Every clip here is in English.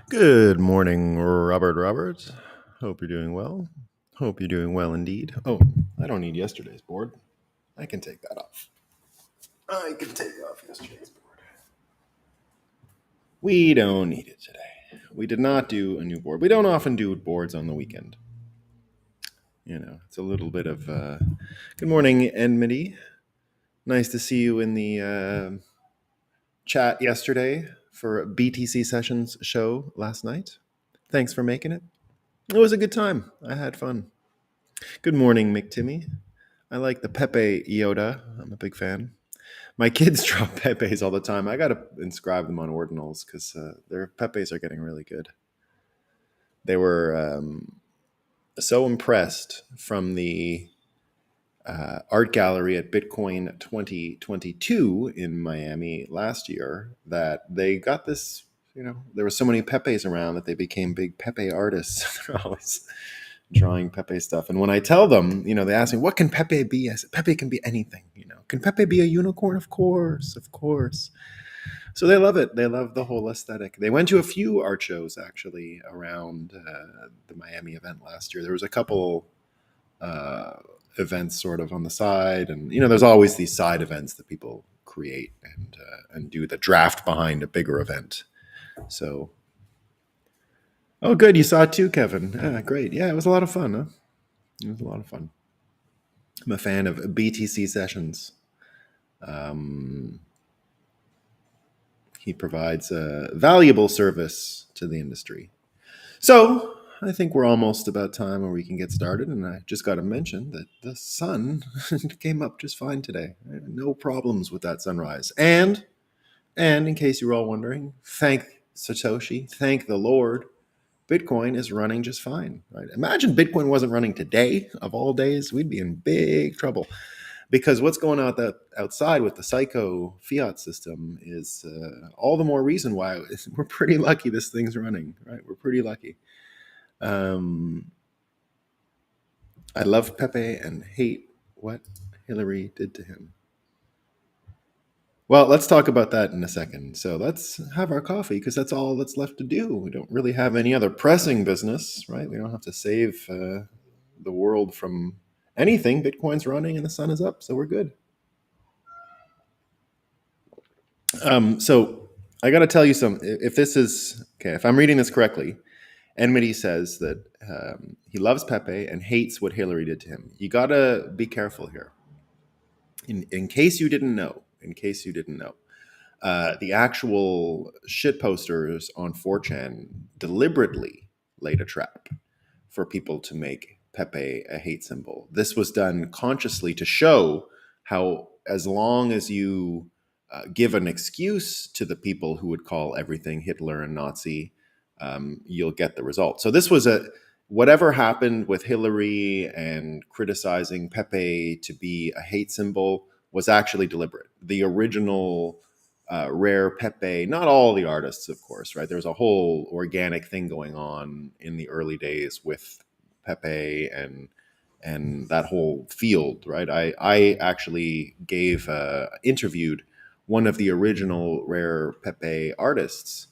Good morning, Robert Roberts. Hope you're doing well. Hope you're doing well indeed. Oh, I don't need yesterday's board. I can take that off. I can take off yesterday's board. We don't need it today. We did not do a new board. We don't often do boards on the weekend. It's a little bit of. Good morning, Enmity. Nice to see you in the chat yesterday for BTC Sessions show last night. Thanks for making it. It was a good time. I had fun. Good morning, McTimmy. I like the Pepe Yoda. I'm a big fan. My kids draw Pepes all the time. I got to inscribe them on ordinals because their Pepes are getting really good. They were so impressed from the art gallery at Bitcoin 2022 in Miami last year that they got this. There were so many Pepes around that they became big Pepe artists. They're always drawing Pepe stuff. And when I tell them, they ask me, what can Pepe be? I said, Pepe can be anything. Can Pepe be a unicorn? Of course, of course. So they love it. They love the whole aesthetic. They went to a few art shows actually around the Miami event last year. There was a couple events sort of on the side, and there's always these side events that people create and do the draft behind a bigger event. So, oh, good, you saw it too, Kevin. Great, yeah, it was a lot of fun. Huh? It was a lot of fun. I'm a fan of BTC Sessions. He provides a valuable service to the industry. So I think we're almost about time where we can get started. And I just got to mention that the sun came up just fine today. No problems with that sunrise. And in case you were all wondering, thank Satoshi, thank the Lord, Bitcoin is running just fine. Right? Imagine Bitcoin wasn't running today, of all days, we'd be in big trouble. Because what's going on outside with the psycho fiat system is all the more reason why we're pretty lucky this thing's running, right? We're pretty lucky. I love Pepe and hate what Hillary did to him. Well, let's talk about that in a second. So let's have our coffee because that's all that's left to do. We don't really have any other pressing business, right? We don't have to save the world from anything. Bitcoin's running and the sun is up, so we're good. So I got to tell you if this is okay, if I'm reading this correctly, Enmity says that he loves Pepe and hates what Hillary did to him. You got to be careful here. In case you didn't know, the actual shit posters on 4chan deliberately laid a trap for people to make Pepe a hate symbol. This was done consciously to show how, as long as you give an excuse to the people who would call everything Hitler and Nazi, you'll get the result. So this was whatever happened with Hillary and criticizing Pepe to be a hate symbol was actually deliberate. The original rare Pepe, not all the artists, of course, right? There's a whole organic thing going on in the early days with Pepe and that whole field, right? I actually interviewed one of the original rare Pepe artists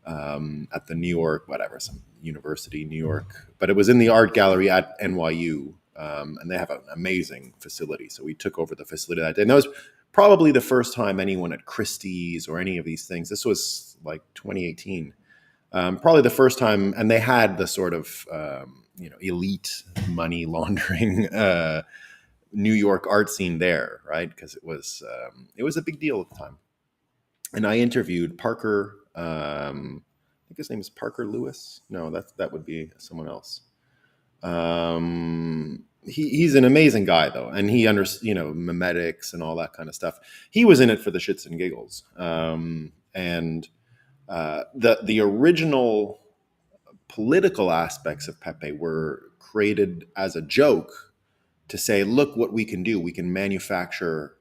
at the New York, some university, New York, but it was in the art gallery at NYU, and they have an amazing facility. So we took over the facility that day, and that was probably the first time anyone at Christie's or any of these things. This was like 2018, probably the first time, and they had the sort of elite money laundering New York art scene there, right? Because it was a big deal at the time. And I interviewed Parker. I think his name is Parker Lewis. No, that would be someone else. He's an amazing guy though, and he memetics and all that kind of stuff. He was in it for the shits and giggles, and the original political aspects of Pepe were created as a joke to say, look what we can do. We can manufacture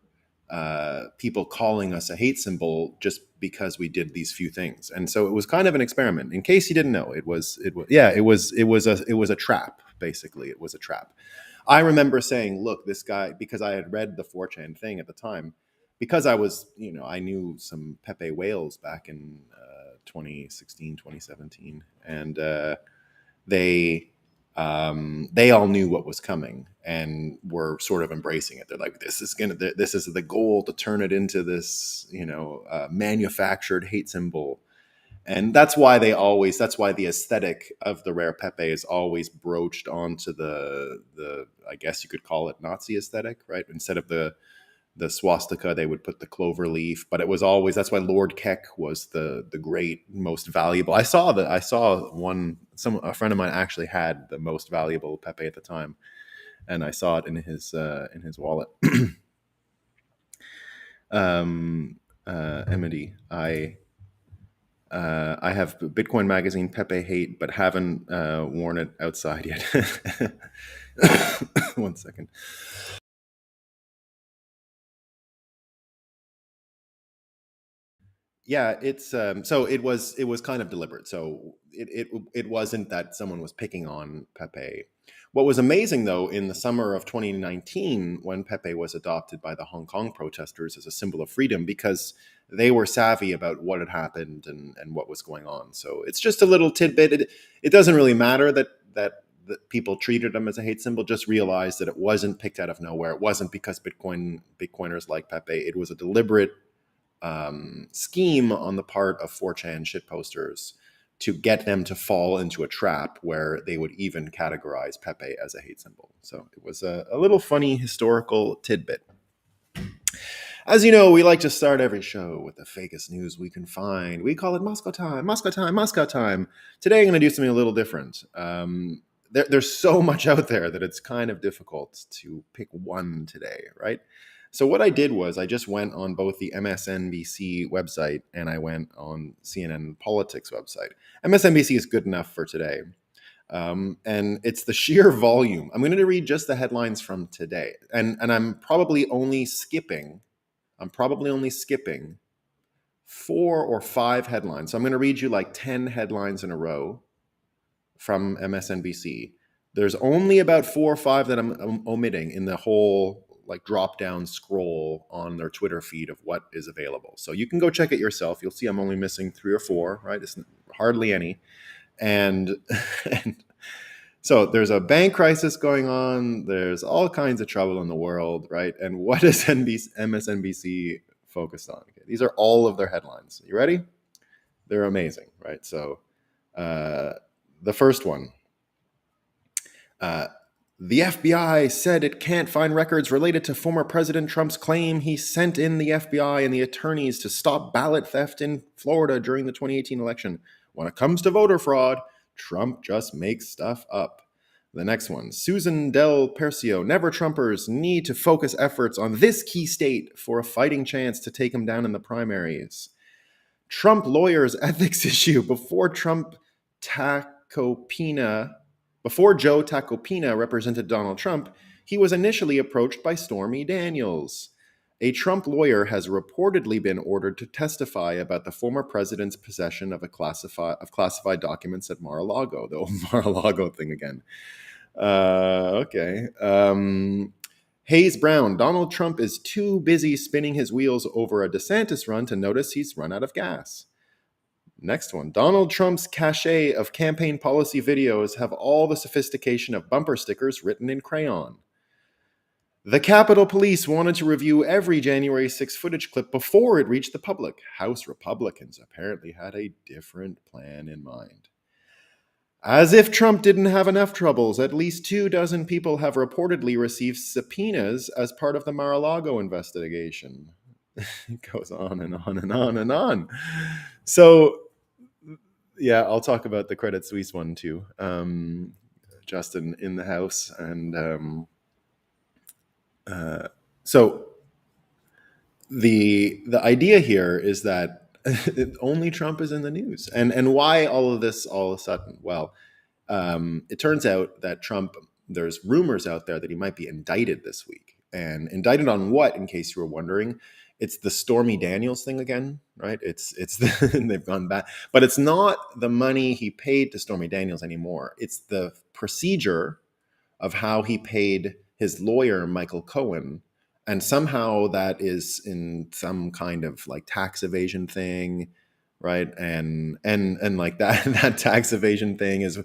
people calling us a hate symbol just because we did these few things. And so it was kind of an experiment. In case you didn't know, it was a trap. Basically, it was a trap. I remember saying, look, this guy, because I had read the 4chan thing at the time, because I was, I knew some Pepe whales back in 2016, 2017, and they all knew what was coming and were sort of embracing it. They're like, this is the goal, to turn it into this, manufactured hate symbol. And that's why the aesthetic of the rare Pepe is always broached onto the I guess you could call it Nazi aesthetic, right? Instead of the swastika, they would put the clover leaf. But it was always, that's why Lord Keck was the great, most valuable. A friend of mine actually had the most valuable Pepe at the time, and I saw it in his wallet. Emily, I have Bitcoin Magazine Pepe Hate, but haven't worn it outside yet. 1 second. Yeah, it's so it was kind of deliberate. So it wasn't that someone was picking on Pepe. What was amazing, though, in the summer of 2019, when Pepe was adopted by the Hong Kong protesters as a symbol of freedom, because they were savvy about what had happened and what was going on. So it's just a little tidbit. It doesn't really matter that people treated them as a hate symbol. Just realize that it wasn't picked out of nowhere. It wasn't because Bitcoiners like Pepe. It was a deliberate scheme on the part of 4chan shitposters to get them to fall into a trap where they would even categorize Pepe as a hate symbol. So it was a little funny historical tidbit. As you know, we like to start every show with the fakest news we can find. We call it Moscow time, Moscow time, Moscow time. Today I'm going to do something a little different. There's so much out there that it's kind of difficult to pick one today, right? So what I did was I just went on both the MSNBC website and I went on CNN Politics website. MSNBC is good enough for today. And it's the sheer volume. I'm going to read just the headlines from today. And I'm probably only skipping 4 or 5 headlines. So I'm going to read you like 10 headlines in a row from MSNBC. There's only about 4 or 5 that I'm omitting in the whole like drop down scroll on their Twitter feed of what is available. So you can go check it yourself. You'll see I'm only missing 3 or 4, right? It's hardly any. And so there's a bank crisis going on. There's all kinds of trouble in the world, right? And what is MSNBC focused on? Okay, these are all of their headlines. You ready? They're amazing, right? So the first one. The FBI said it can't find records related to former President Trump's claim he sent in the FBI and the attorneys to stop ballot theft in Florida during the 2018 election. When it comes to voter fraud, Trump just makes stuff up. The next one, Susan Del Percio, Never Trumpers need to focus efforts on this key state for a fighting chance to take him down in the primaries. Trump lawyers ethics issue before Joe Tacopina represented Donald Trump, he was initially approached by Stormy Daniels. A Trump lawyer has reportedly been ordered to testify about the former president's possession of classified documents at Mar-a-Lago. The old Mar-a-Lago thing again. Okay. Hayes Brown, Donald Trump is too busy spinning his wheels over a DeSantis run to notice he's run out of gas. Next one. Donald Trump's cache of campaign policy videos have all the sophistication of bumper stickers written in crayon. The Capitol Police wanted to review every January 6 footage clip before it reached the public. House Republicans apparently had a different plan in mind. As if Trump didn't have enough troubles, at least 24 people have reportedly received subpoenas as part of the Mar-a-Lago investigation. It goes on and on and on and on. So, yeah, I'll talk about the Credit Suisse one too. Justin in the house. And so the idea here is that only Trump is in the news. And why all of this all of a sudden? Well, it turns out that Trump, there's rumors out there that he might be indicted this week. And indicted on what, in case you were wondering? It's the Stormy Daniels thing again, right? They've gone back. But it's not the money he paid to Stormy Daniels anymore. It's the procedure of how he paid his lawyer, Michael Cohen. And somehow that is in some kind of like tax evasion thing, right? And like that that tax evasion thing is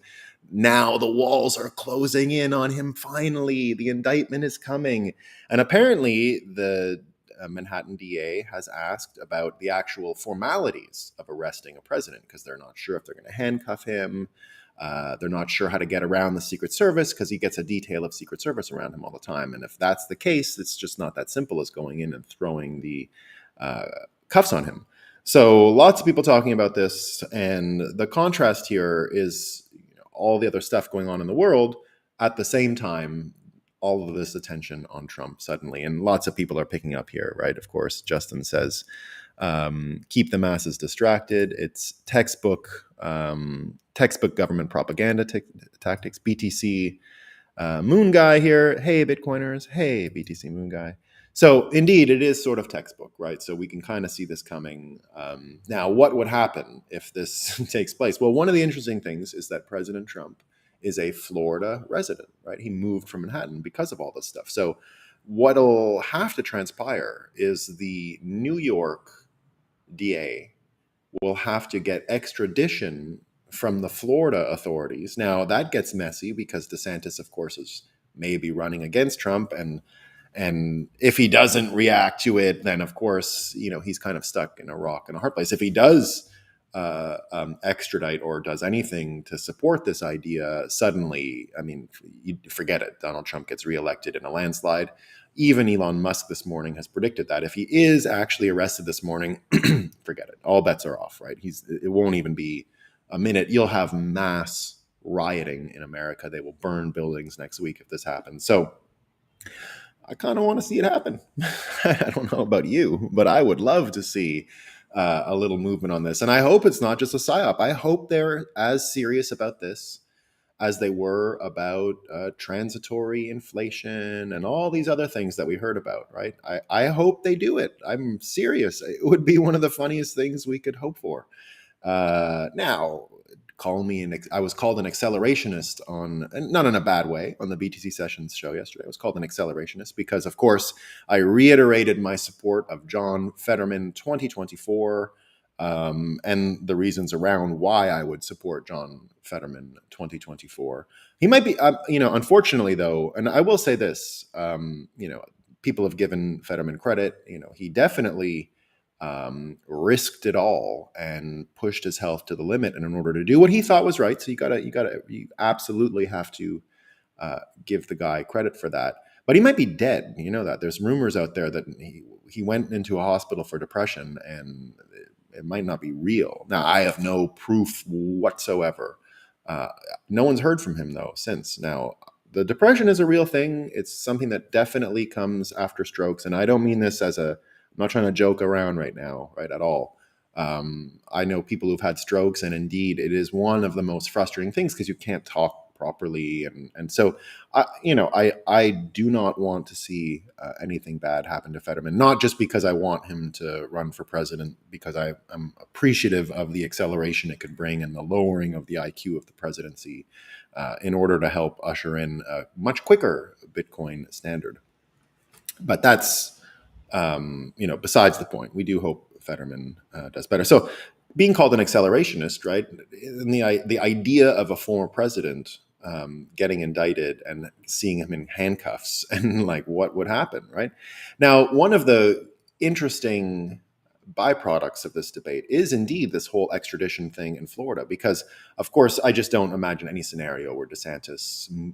now the walls are closing in on him. Finally, the indictment is coming, and apparently the Manhattan DA has asked about the actual formalities of arresting a president because they're not sure if they're going to handcuff him. They're not sure how to get around the Secret Service because he gets a detail of Secret Service around him all the time. And if that's the case, it's just not that simple as going in and throwing the uh, cuffs on him. So lots of people talking about this, and the contrast here is all the other stuff going on in the world at the same time. All of this attention on Trump suddenly, and lots of people are picking up here, right? Of course, Justin says, keep the masses distracted. It's textbook government propaganda tactics. BTC Moon Guy here. Hey, Bitcoiners. Hey, BTC Moon Guy. So indeed, it is sort of textbook, right? So we can kind of see this coming. Now, what would happen if this takes place? Well, one of the interesting things is that President Trump is a Florida resident, right? He moved from Manhattan because of all this stuff. So what'll have to transpire is the New York DA will have to get extradition from the Florida authorities. Now that gets messy because DeSantis, of course, is maybe running against Trump, and if he doesn't react to it, then of course, he's kind of stuck in a rock and a hard place. If he does extradite or does anything to support this idea, suddenly, I mean, you forget it. Donald Trump gets reelected in a landslide. Even Elon Musk this morning has predicted that if he is actually arrested this morning, forget it. All bets are off, right? It won't even be a minute. You'll have mass rioting in America. They will burn buildings next week if this happens. So I kind of want to see it happen. I don't know about you, but I would love to see a little movement on this. And I hope it's not just a psyop. I hope they're as serious about this as they were about transitory inflation and all these other things that we heard about, right? I hope they do it. I'm serious. It would be one of the funniest things we could hope for. Now, I was called an accelerationist not in a bad way, on the BTC Sessions show yesterday. I was called an accelerationist because, of course, I reiterated my support of John Fetterman 2024 and the reasons around why I would support John Fetterman 2024. He might be, unfortunately though, and I will say this, people have given Fetterman credit. He definitely risked it all and pushed his health to the limit, and in order to do what he thought was right. So you absolutely have to give the guy credit for that. But he might be dead. That there's rumors out there that he went into a hospital for depression, and it might not be real. Now, I have no proof whatsoever. No one's heard from him though since. Now, the depression is a real thing. It's something that definitely comes after strokes, and I don't mean this I'm not trying to joke around right now, right, at all. I know people who've had strokes, and indeed, it is one of the most frustrating things because you can't talk properly, and so I do not want to see anything bad happen to Fetterman. Not just because I want him to run for president, because I'm appreciative of the acceleration it could bring and the lowering of the IQ of the presidency in order to help usher in a much quicker Bitcoin standard. But that's besides the point. We do hope Fetterman does better. So being called an accelerationist, right? And the idea of a former president getting indicted and seeing him in handcuffs and like what would happen, right? Now, one of the interesting byproducts of this debate is indeed this whole extradition thing in Florida, because of course I just don't imagine any scenario where DeSantis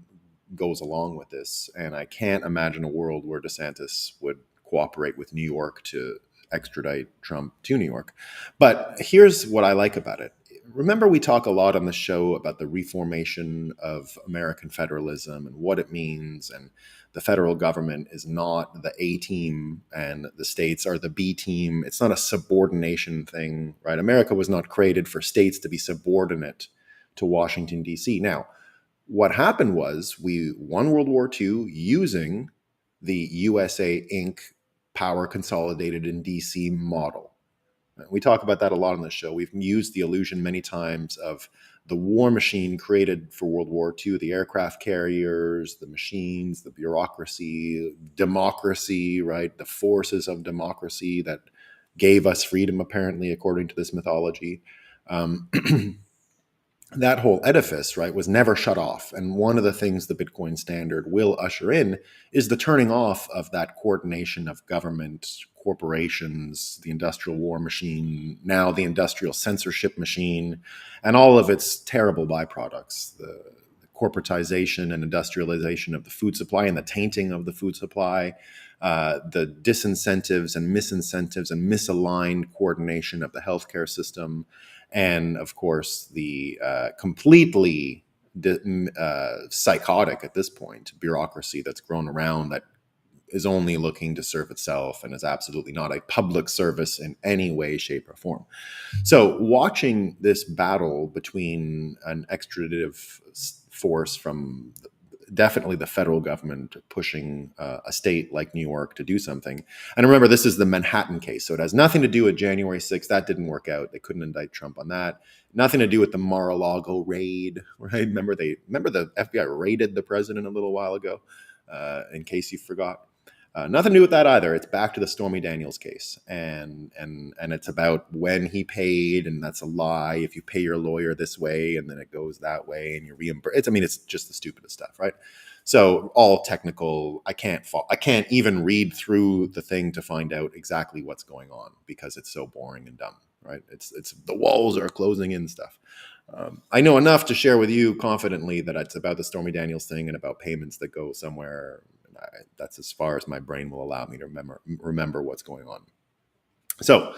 goes along with this, and I can't imagine a world where DeSantis would cooperate with New York to extradite Trump to New York. But here's what I like about it. Remember, we talk a lot on the show about the reformation of American federalism and what it means, and the federal government is not the A team and the states are the B team. It's not a subordination thing, right? America was not created for states to be subordinate to Washington, D.C. Now, what happened was we won World War II using the USA Inc. power consolidated in DC model. We talk about that a lot on the show. We've used the illusion many times of the war machine created for World War II, the aircraft carriers, the machines, the bureaucracy, democracy, right? The forces of democracy that gave us freedom, apparently, according to this mythology. Um, that whole edifice, right, was never shut off. And one of the things the Bitcoin standard will usher in is the turning off of that coordination of government, corporations, the industrial war machine, now the industrial censorship machine, and all of its terrible byproducts, the corporatization and industrialization of the food supply and the tainting of the food supply, the disincentives and misincentives and misaligned coordination of the healthcare system, and of course the completely psychotic at this point bureaucracy that's grown around that is only looking to serve itself and is absolutely not a public service in any way, shape, or form. So watching this battle between an extraditive force from definitely the federal government pushing a state like New York to do something. And remember, this is the Manhattan case. So it has nothing to do with January 6th. That didn't work out. They couldn't indict Trump on that. Nothing to do with the Mar-a-Lago raid, right? Remember the FBI raided the president a little while ago, in case you forgot. Nothing to do with that either. It's back to the Stormy Daniels case, and it's about when he paid, and that's a lie. If you pay your lawyer this way, and then it goes that way, and you reimburse. It's just the stupidest stuff, right? So all technical. I can't even read through the thing to find out exactly what's going on because it's so boring and dumb, right? It's the walls are closing in stuff. I know enough to share with you confidently that it's about the Stormy Daniels thing and about payments that go somewhere. That's as far as my brain will allow me to remember what's going on. So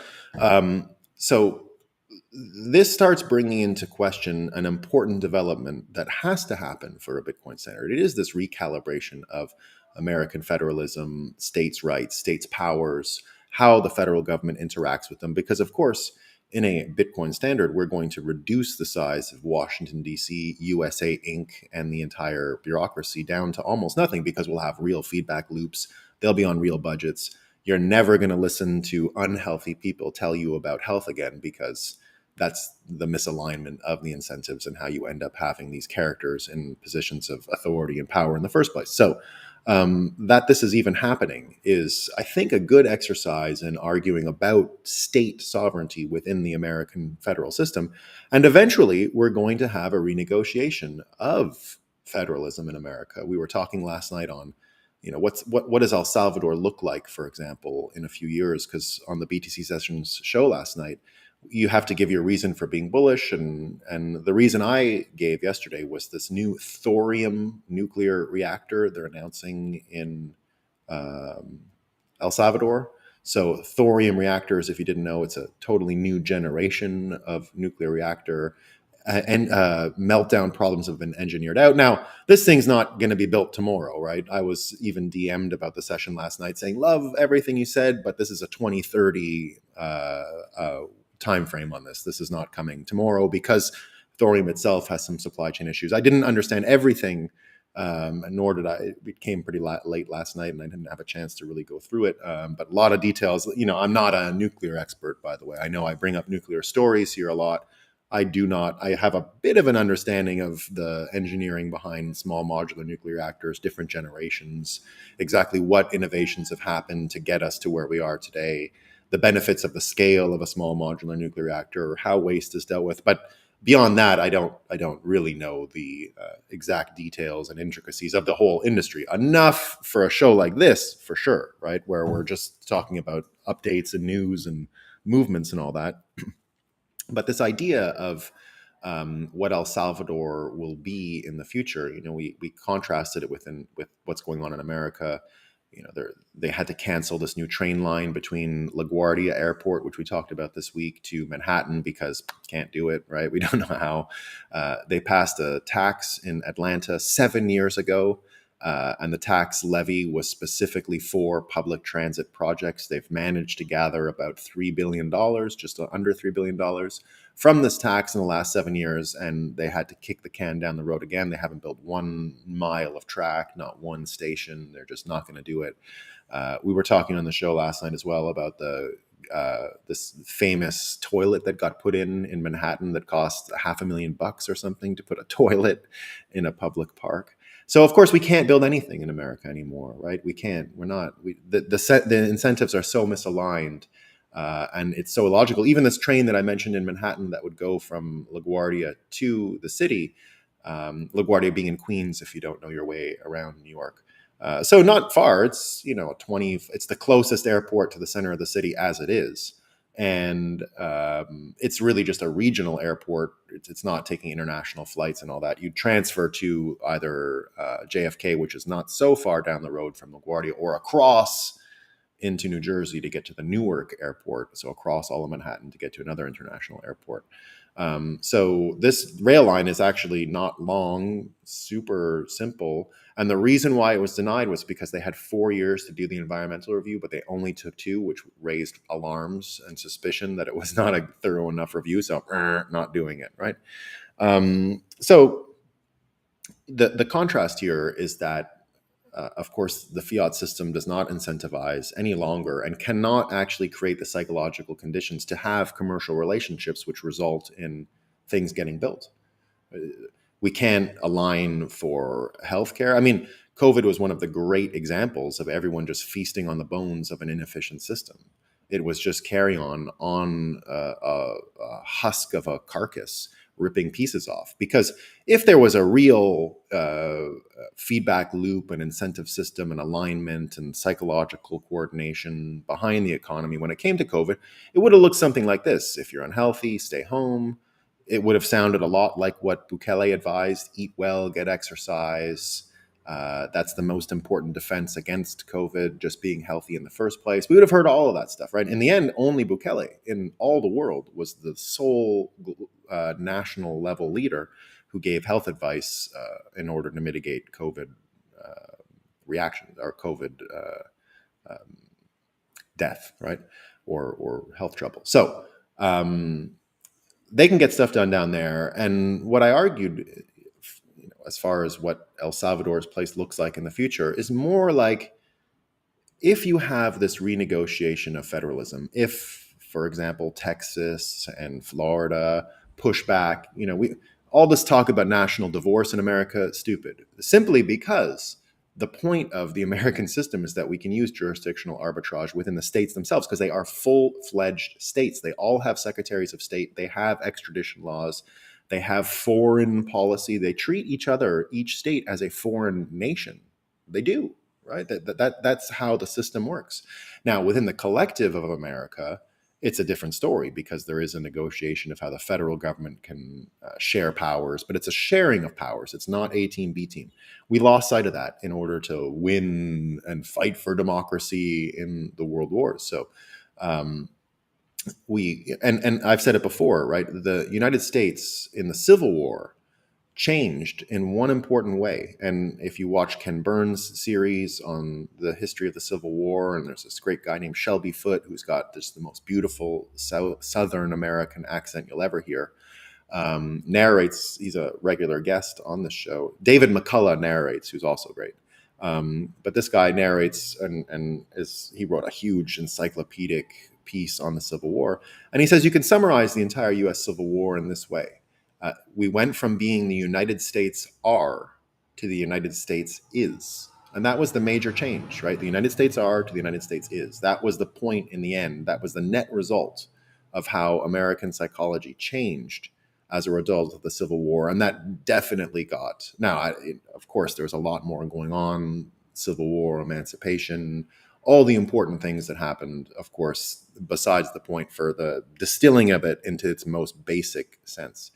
this starts bringing into question an important development that has to happen for a Bitcoin standard. It is this recalibration of American federalism, states' rights, states' powers, how the federal government interacts with them. Because, of course, in a Bitcoin standard, we're going to reduce the size of Washington, D.C., USA, Inc., and the entire bureaucracy down to almost nothing because we'll have real feedback loops. They'll be on real budgets. You're never going to listen to unhealthy people tell you about health again because that's the misalignment of the incentives and how you end up having these characters in positions of authority and power in the first place. So that this is even happening is, I think, a good exercise in arguing about state sovereignty within the American federal system. And eventually, we're going to have a renegotiation of federalism in America. We were talking last night on, what does El Salvador look like, for example, in a few years? Because on the BTC Sessions show last night, you have to give your reason for being bullish. And the reason I gave yesterday was this new thorium nuclear reactor they're announcing in El Salvador. So thorium reactors, if you didn't know, it's a totally new generation of nuclear reactor. And meltdown problems have been engineered out. Now, this thing's not going to be built tomorrow, right? I was even DM'd about the session last night saying, love everything you said, but this is a 2030 time frame on this. This is not coming tomorrow because thorium itself has some supply chain issues. I didn't understand everything, nor did I. It came pretty late last night, and I didn't have a chance to really go through it. But a lot of details. I'm not a nuclear expert, by the way. I know I bring up nuclear stories here a lot. I do not. I have a bit of an understanding of the engineering behind small modular nuclear reactors, different generations, exactly what innovations have happened to get us to where we are today, the benefits of the scale of a small modular nuclear reactor, how waste is dealt with. But beyond that, I don't really know the exact details and intricacies of the whole industry. Enough for a show like this, for sure, right? Where we're just talking about updates and news and movements and all that. But this idea of what El Salvador will be in the future, we contrasted it with what's going on in America. They had to cancel this new train line between LaGuardia Airport, which we talked about this week, to Manhattan because can't do it, right? We don't know how. They passed a tax in Atlanta 7 years ago, and the tax levy was specifically for public transit projects. They've managed to gather about $3 billion, just under $3 billion from this tax in the last 7 years, and they had to kick the can down the road again. They haven't built 1 mile of track, not one station. They're just not going to do it. We were talking on the show last night as well about this famous toilet that got put in Manhattan that cost $500,000 or something to put a toilet in a public park. So of course we can't build anything in America anymore, right? We can't. We're not. The incentives are so misaligned. And it's so illogical. Even this train that I mentioned in Manhattan that would go from LaGuardia to the city, LaGuardia being in Queens, if you don't know your way around New York. So not far. It's, 20. It's the closest airport to the center of the city as it is, and it's really just a regional airport. It's not taking international flights and all that. You transfer to either JFK, which is not so far down the road from LaGuardia, or across into New Jersey to get to the Newark airport. So across all of Manhattan to get to another international airport. So this rail line is actually not long, super simple. And the reason why it was denied was because they had 4 years to do the environmental review, but they only took 2, which raised alarms and suspicion that it was not a thorough enough review. So not doing it, right? So the contrast here is that, of course, the fiat system does not incentivize any longer and cannot actually create the psychological conditions to have commercial relationships which result in things getting built. We can't align for healthcare. I mean, COVID was one of the great examples of everyone just feasting on the bones of an inefficient system. It was just carrying on a husk of a carcass, ripping pieces off. Because if there was a real feedback loop and incentive system and alignment and psychological coordination behind the economy when it came to COVID, it would have looked something like this. If you're unhealthy, stay home. It would have sounded a lot like what Bukele advised: eat well, get exercise. That's the most important defense against COVID, just being healthy in the first place. We would have heard all of that stuff, right? In the end, only Bukele in all the world was the sole national level leader who gave health advice in order to mitigate COVID reactions or COVID death, right? Or health trouble. So they can get stuff done down there. And what I argued, as far as what El Salvador's place looks like in the future, is more like, if you have this renegotiation of federalism, if, for example, Texas and Florida push back, all this talk about national divorce in America, stupid, simply because the point of the American system is that we can use jurisdictional arbitrage within the states themselves because they are full-fledged states. They all have secretaries of state. They have extradition laws. They have foreign policy. They treat each state as a foreign nation. They do, right? That's how the system works. Now, within the collective of America, it's a different story because there is a negotiation of how the federal government can share powers, but it's a sharing of powers. It's not A team, B team. We lost sight of that in order to win and fight for democracy in the world wars. So and I've said it before, right? The United States in the Civil War changed in one important way. And if you watch Ken Burns' series on the history of the Civil War, and there's this great guy named Shelby Foote who's got just the most beautiful Southern American accent you'll ever hear, narrates. He's a regular guest on the show. David McCullough narrates, who's also great. But this guy narrates and he wrote a huge encyclopedic piece on the Civil War. And he says you can summarize the entire U.S. Civil War in this way. We went from being the United States are to the United States is. And that was the major change, right? The United States are to the United States is. That was the point in the end. That was the net result of how American psychology changed as a result of the Civil War. And that definitely got... Now, of course, there was a lot more going on. Civil War, emancipation, all the important things that happened, of course, besides the point for the distilling of it into its most basic sense.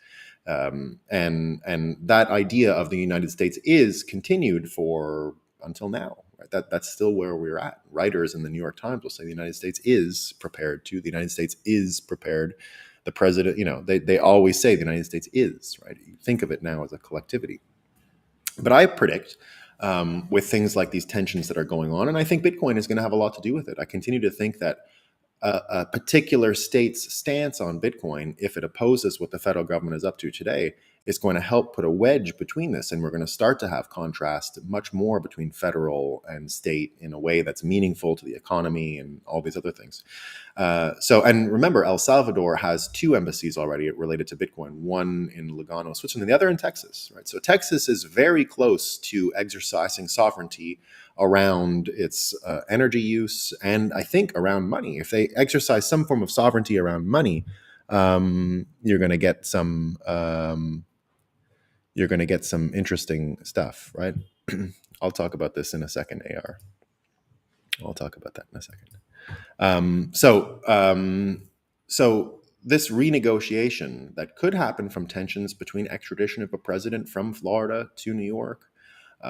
And that idea of the United States is continued for until now. Right? That's still where we're at. Writers in the New York Times will say the United States is prepared to. The United States is prepared. The president, they always say the United States is, right? You think of it now as a collectivity. But I predict with things like these tensions that are going on, and I think Bitcoin is going to have a lot to do with it. I continue to think that a particular state's stance on Bitcoin, if it opposes what the federal government is up to today, is going to help put a wedge between this. And we're going to start to have contrast much more between federal and state in a way that's meaningful to the economy and all these other things. And remember, El Salvador has 2 embassies already related to Bitcoin, one in Lugano, Switzerland, the other in Texas, right? So Texas is very close to exercising sovereignty around its energy use and I think around money. If they exercise some form of sovereignty around money, you're going to get some interesting stuff, right? I'll talk about this in a second, AR. I'll talk about that in a second. So this renegotiation that could happen from tensions between extradition of a president from Florida to New York,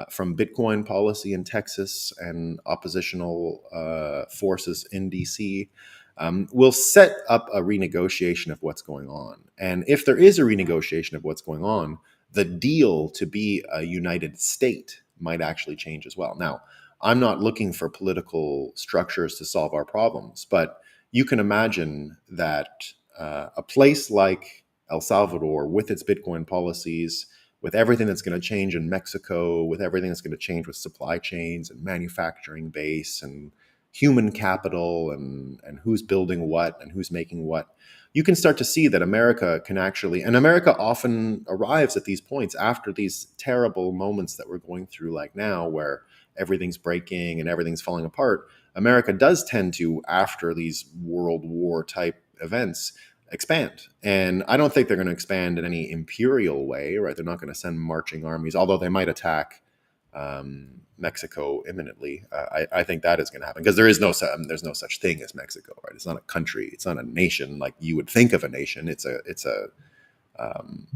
from Bitcoin policy in Texas and oppositional forces in DC, will set up a renegotiation of what's going on. And if there is a renegotiation of what's going on, the deal to be a united state might actually change as well. Now, I'm not looking for political structures to solve our problems, but you can imagine that a place like El Salvador, with its Bitcoin policies, with everything that's going to change in Mexico, with everything that's going to change with supply chains and manufacturing base and human capital and who's building what and who's making what, you can start to see that America can actually, and America often arrives at these points after these terrible moments that we're going through like now, where everything's breaking and everything's falling apart. America does tend to, after these World War type events, expand. And I don't think they're going to expand in any imperial way, right? They're not going to send marching armies, although they might attack Mexico imminently. I think that is going to happen because there's no such thing as Mexico, right? It's not a country. It's not a nation like you would think of a nation. It's a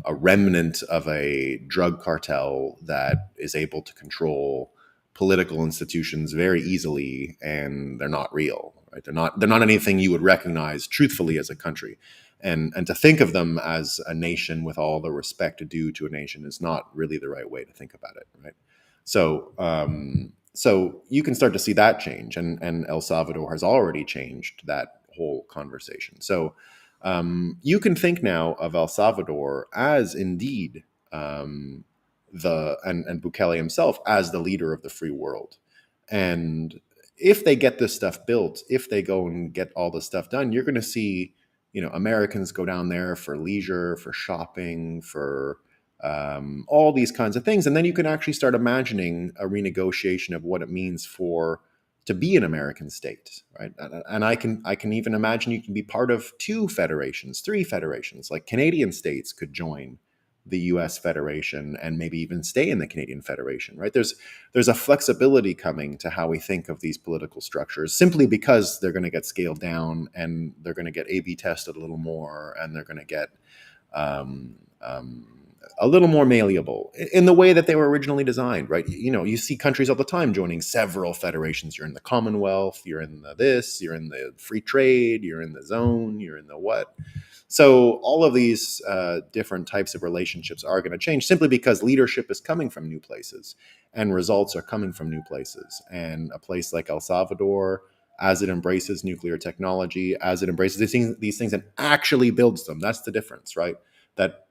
remnant of a drug cartel that is able to control political institutions very easily, and they're not real, right? They're not anything you would recognize truthfully as a country. And to think of them as a nation with all the respect due to a nation is not really the right way to think about it, right? So you can start to see that change, and El Salvador has already changed that whole conversation. So you can think now of El Salvador as indeed and Bukele himself as the leader of the free world. And if they get this stuff built, if they go and get all this stuff done, you're going to see, Americans go down there for leisure, for shopping, for all these kinds of things. And then you can actually start imagining a renegotiation of what it means to be an American state, right? And I can even imagine you can be part of 2 federations, 3 federations, like Canadian states could join the US Federation and maybe even stay in the Canadian Federation, right? There's a flexibility coming to how we think of these political structures, simply because they're going to get scaled down and they're going to get A/B tested a little more, and they're going to get a little more malleable in the way that they were originally designed, right? You see countries all the time joining several federations. You're in the Commonwealth, you're in you're in the free trade, you're in the zone, you're in the what. So all of these different types of relationships are going to change simply because leadership is coming from new places and results are coming from new places. And a place like El Salvador, as it embraces nuclear technology, as it embraces these things and actually builds them, that's the difference, right? That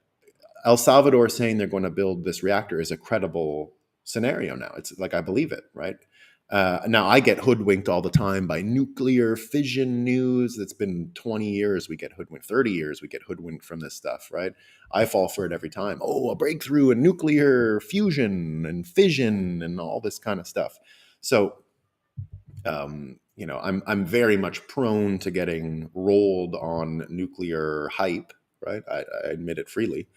El Salvador saying they're going to build this reactor is a credible scenario now. It's like, I believe it, right? Now, I get hoodwinked all the time by nuclear fission news. That's been 20 years. We get hoodwinked, 30 years. We get hoodwinked from this stuff, right? I fall for it every time. Oh, a breakthrough in nuclear fusion and fission and all this kind of stuff. So, I'm very much prone to getting rolled on nuclear hype, right? I admit it freely.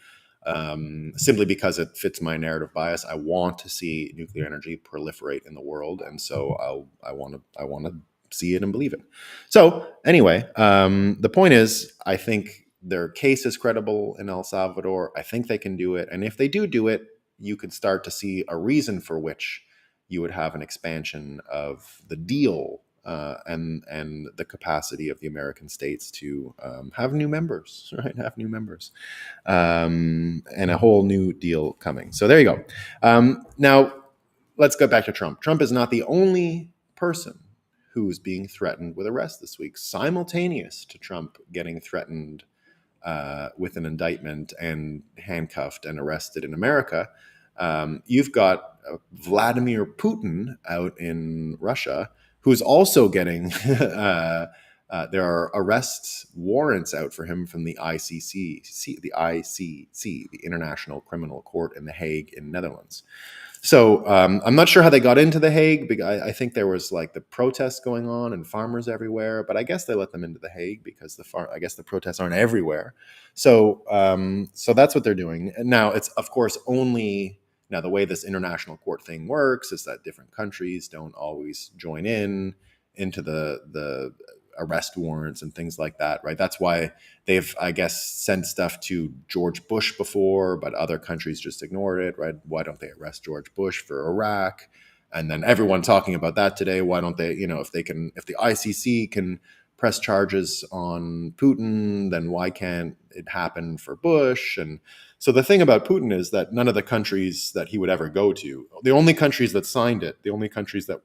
Simply because it fits my narrative bias. I want to see nuclear energy proliferate in the world, and so I want to see it and believe it. So anyway, the point is, I think their case is credible in El Salvador. I think they can do it, and if they do it, you could start to see a reason for which you would have an expansion of the deal and the capacity of the American states to have new members, right? Have new members, and a whole new deal coming. So there you go. Now, let's go back to Trump. Trump is not the only person who's being threatened with arrest this week. Simultaneous to Trump getting threatened with an indictment and handcuffed and arrested in America. You've got Vladimir Putin out in Russia, who's also getting there are arrest warrants out for him from the the International Criminal Court in The Hague in Netherlands. So I'm not sure how they got into The Hague. I think there was like the protests going on and farmers everywhere, but I guess they let them into The Hague because I guess the protests aren't everywhere. So so that's what they're doing. And now it's of course only now the way this international court thing works is that different countries don't always join into the arrest warrants and things like that, right? That's why they've, I guess, sent stuff to George Bush before, but other countries just ignored it, right? Why don't they arrest George Bush for Iraq? And then everyone talking about that today. Why don't they, if the ICC can press charges on Putin, then why can't it happen for Bush? And so the thing about Putin is that none of the countries that he would ever go to, the only countries that signed it, the only countries that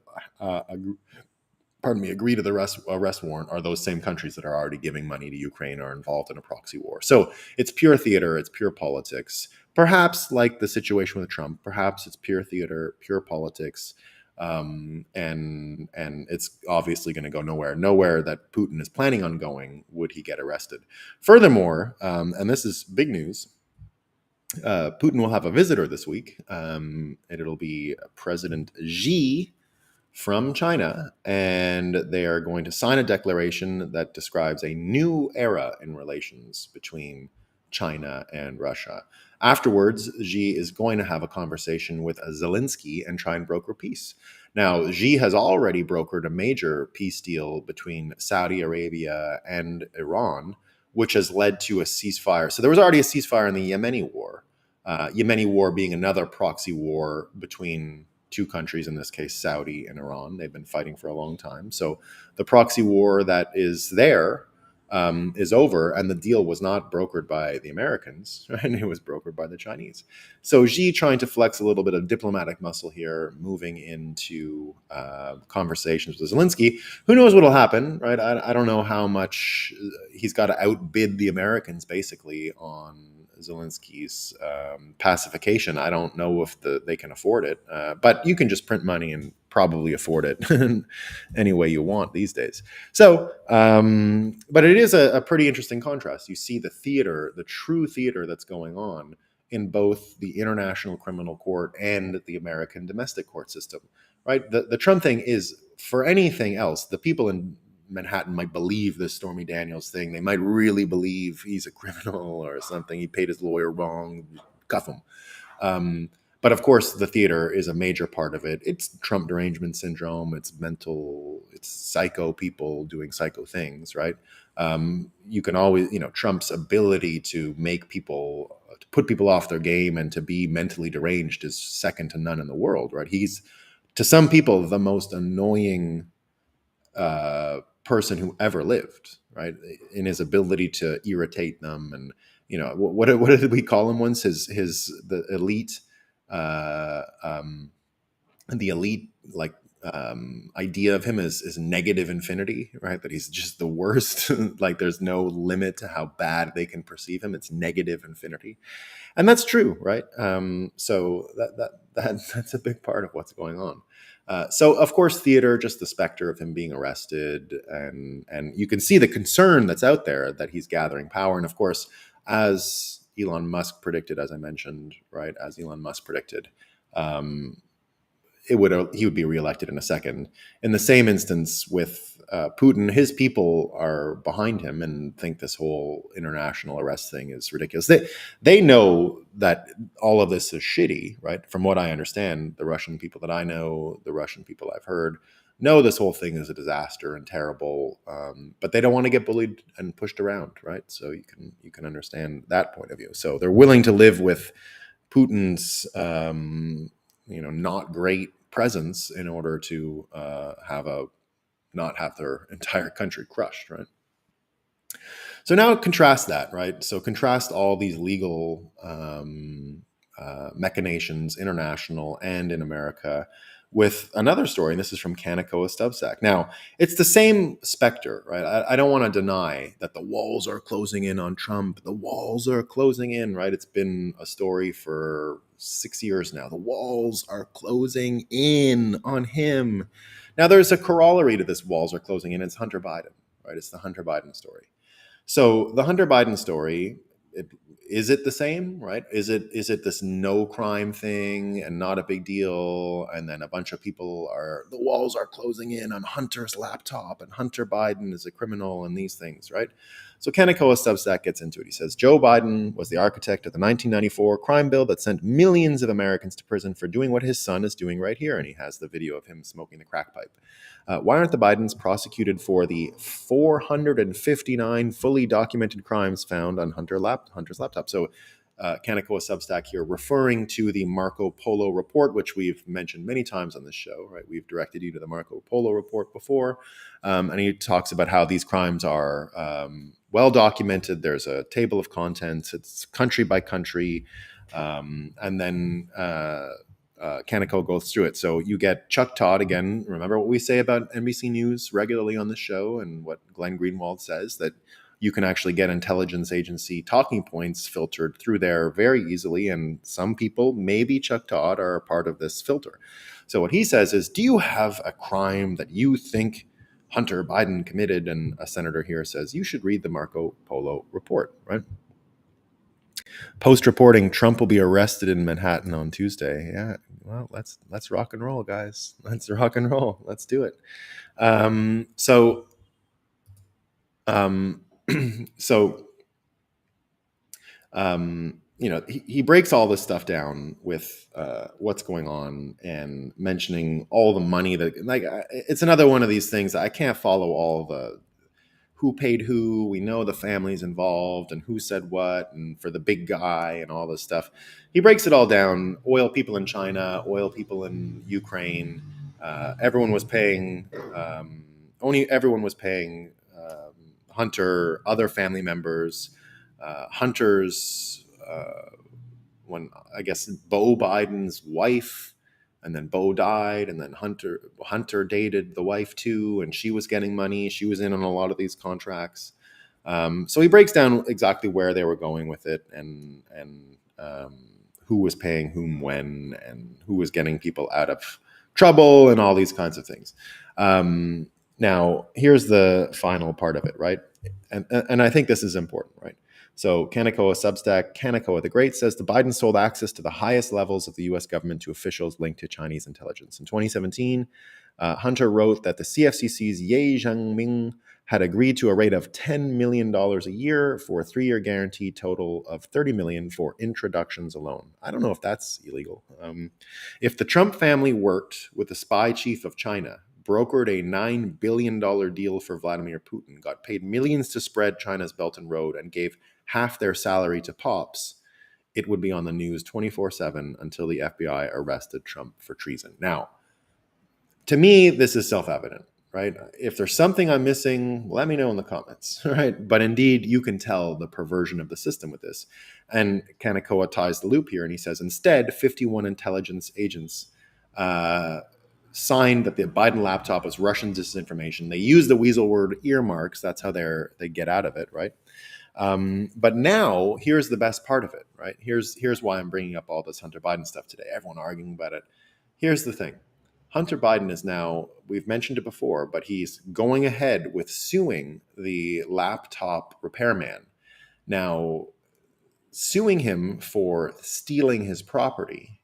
agree to the arrest warrant are those same countries that are already giving money to Ukraine or involved in a proxy war. So it's pure theater, it's pure politics. Perhaps like the situation with Trump, perhaps it's pure theater, pure politics, and it's obviously going to go nowhere that Putin is planning on going would he get arrested. Furthermore, and this is big news, Putin will have a visitor this week, and it'll be President Xi from China, and they are going to sign a declaration that describes a new era in relations between China and Russia. Afterwards, Xi is going to have a conversation with Zelensky and try and broker peace. Now, Xi has already brokered a major peace deal between Saudi Arabia and Iran, which has led to a ceasefire. So there was already a ceasefire in the Yemeni war. Yemeni war being another proxy war between two countries, in this case, Saudi and Iran. They've been fighting for a long time. So the proxy war that is there is over, and the deal was not brokered by the Americans, right? It was brokered by the Chinese. So Xi trying to flex a little bit of diplomatic muscle here, moving into conversations with Zelensky. Who knows what will happen, right? I don't know how much he's got to outbid the Americans, basically, on Zelensky's pacification. I don't know if they can afford it, but you can just print money and probably afford it any way you want these days. So, but it is a pretty interesting contrast. You see the theater, the true theater that's going on in both the International Criminal Court and the American domestic court system, right? The Trump thing is, for anything else, the people in Manhattan might believe this Stormy Daniels thing. They might really believe he's a criminal or something. He paid his lawyer wrong, cuff him. But of course, the theater is a major part of it. It's Trump derangement syndrome. It's psycho people doing psycho things, right? You can always, Trump's ability to make people, to put people off their game and to be mentally deranged is second to none in the world, right? He's, to some people, the most annoying person who ever lived, right? In his ability to irritate them, and what did we call him once? The elite, idea of him is negative infinity, right? That he's just the worst. Like there's no limit to how bad they can perceive him. It's negative infinity, and that's true, right? So that's a big part of what's going on. So of course, theater, just the specter of him being arrested, and you can see the concern that's out there that he's gathering power. And of course, as Elon Musk predicted, as I mentioned, right, as Elon Musk predicted, he would be reelected in a second. In the same instance with Putin, his people are behind him and think this whole international arrest thing is ridiculous. They know that all of this is shitty, right? From what I understand, the Russian people that I know, the Russian people I've heard, know this whole thing is a disaster and terrible, but they don't want to get bullied and pushed around, right? So you can understand that point of view. So they're willing to live with Putin's not great presence in order to not have their entire country crushed, right? So now contrast that, right? So contrast all these legal machinations, international and in America, with another story, and this is from Kaneko Substack. Now, it's the same specter, right? I don't want to deny that the walls are closing in on Trump. The walls are closing in, right? It's been a story for 6 years now. The walls are closing in on him. Now, there's a corollary to this walls are closing in. It's Hunter Biden, right? It's the Hunter Biden story. So the Hunter Biden story, is it the same, right? Is it this no crime thing and not a big deal? And then a bunch of people the walls are closing in on Hunter's laptop and Hunter Biden is a criminal and these things, right? So Kaneko Substack gets into it. He says, Joe Biden was the architect of the 1994 crime bill that sent millions of Americans to prison for doing what his son is doing right here. And he has the video of him smoking the crack pipe. Why aren't the Bidens prosecuted for the 459 fully documented crimes found on Hunter's laptop? So Kaneko Substack here referring to the Marco Polo report, which we've mentioned many times on this show, right? We've directed you to the Marco Polo report before. And he talks about how these crimes are well documented. There's a table of contents. It's country by country. And then Kaneko goes through it. So you get Chuck Todd again. Remember what we say about NBC News regularly on the show and what Glenn Greenwald says, that you can actually get intelligence agency talking points filtered through there very easily. And some people, maybe Chuck Todd, are a part of this filter. So what he says is, do you have a crime that you think Hunter Biden committed? And a senator here says, you should read the Marco Polo report, right? Post-reporting, Trump will be arrested in Manhattan on Tuesday. Yeah, well, let's rock and roll, guys. Let's rock and roll. Let's do it. He breaks all this stuff down with what's going on and mentioning all the money that, it's another one of these things that I can't follow all the who paid who. We know the families involved and who said what and for the big guy and all this stuff. He breaks it all down. Oil people in China, oil people in Ukraine. Everyone was paying Hunter, other family members, Hunter's, when I guess Beau Biden's wife, and then Beau died, and then Hunter dated the wife too, and she was getting money. She was in on a lot of these contracts. So he breaks down exactly where they were going with it, and who was paying whom when, and who was getting people out of trouble, and all these kinds of things. Now, here's the final part of it, right? And I think this is important, right? So Kaneko Substack, Kaneko the Great says the Biden sold access to the highest levels of the U.S. government to officials linked to Chinese intelligence. In 2017, Hunter wrote that the CFCC's Ye Jianming had agreed to a rate of $10 million a year for a 3-year guaranteed total of $30 million for introductions alone. I don't know if that's illegal. If the Trump family worked with the spy chief of China, brokered a $9 billion deal for Vladimir Putin, got paid millions to spread China's Belt and Road, and gave half their salary to pops, it would be on the news 24/7 until the FBI arrested Trump for treason. Now, to me, this is self-evident, right? If there's something I'm missing, let me know in the comments, right? But indeed, you can tell the perversion of the system with this. And Kaneko ties the loop here, and he says, instead, 51 intelligence agents signed that the Biden laptop was Russian disinformation. They use the weasel word earmarks. That's how they get out of it, right? But now, here's the best part of it, right? Here's why I'm bringing up all this Hunter Biden stuff today. Everyone arguing about it. Here's the thing. Hunter Biden is now, we've mentioned it before, but he's going ahead with suing the laptop repairman. Now, suing him for stealing his property,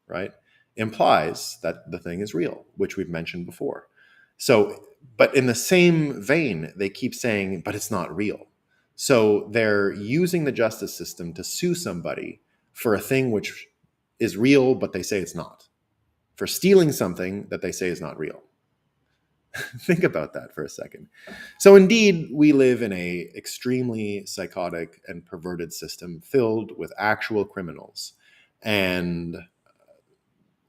right, implies that the thing is real, which we've mentioned before. So, but in the same vein, they keep saying, but it's not real. So they're using the justice system to sue somebody for a thing which is real, but they say it's not. For stealing something that they say is not real. Think about that for a second. So indeed, we live in a extremely psychotic and perverted system filled with actual criminals. And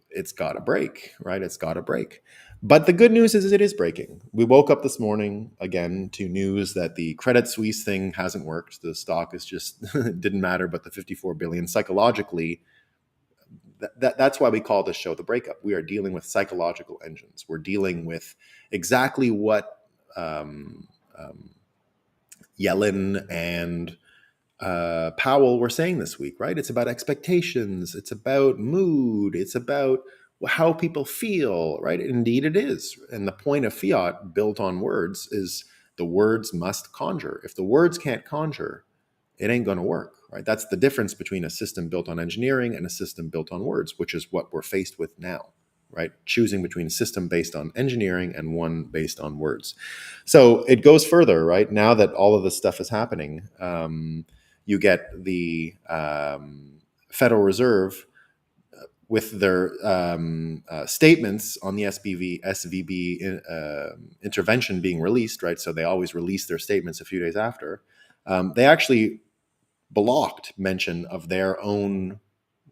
it's got to break, right? It's got to break. But the good news is it is breaking. We woke up this morning again to news that the Credit Suisse thing hasn't worked. The stock is just didn't matter, but the 54 billion psychologically, that's why we call this show The Breakup. We are dealing with psychological engines. We're dealing with exactly what Yellen and Powell were saying this week, right? It's about expectations, it's about mood, it's about how people feel, right? Indeed, it is. And the point of fiat built on words is the words must conjure. If the words can't conjure, it ain't going to work, right? That's the difference between a system built on engineering and a system built on words, which is what we're faced with now, right? Choosing between a system based on engineering and one based on words. So it goes further, right? Now that all of this stuff is happening, you get the Federal Reserve with their statements on the SVB intervention being released, right? So they always release their statements a few days after. They actually blocked mention of their own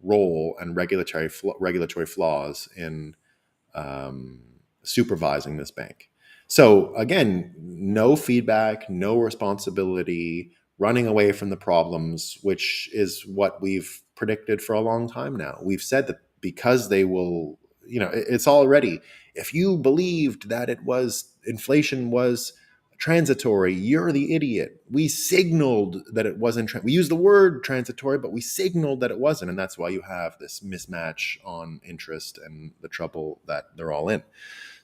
role and regulatory flaws in supervising this bank. So again, no feedback, no responsibility, running away from the problems, which is what we've predicted for a long time now. We've said that because they will, it's already, if you believed that inflation was transitory, you're the idiot. We signaled that it wasn't. We used the word transitory, but we signaled that it wasn't. And that's why you have this mismatch on interest and the trouble that they're all in.